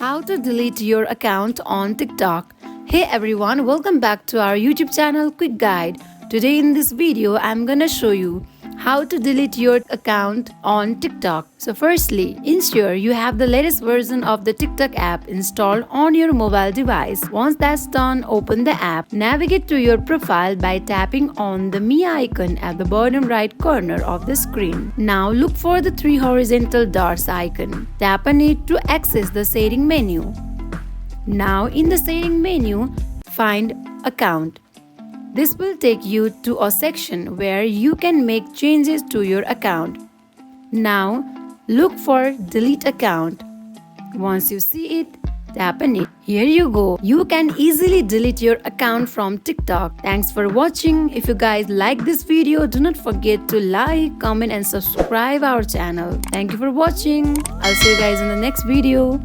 How to delete your account on TikTok. Hey everyone, welcome back to our YouTube channel Quick Guide. Today in this video, I'm gonna show you how to delete your account on TikTok. So firstly, ensure you have the latest version of the TikTok app installed on your mobile device. Once that's done, open the app. Navigate to your profile by tapping on the Me icon at the bottom right corner of the screen. Now look for the three horizontal dots icon. Tap on it to access the setting menu. Now in the setting menu, find Account. This will take you to a section where you can make changes to your account. Now, look for Delete Account. Once you see it, tap on it. Here you go. You can easily delete your account from TikTok. Thanks for watching. If you guys like this video, do not forget to like, comment and subscribe our channel. Thank you for watching. I'll see you guys in the next video.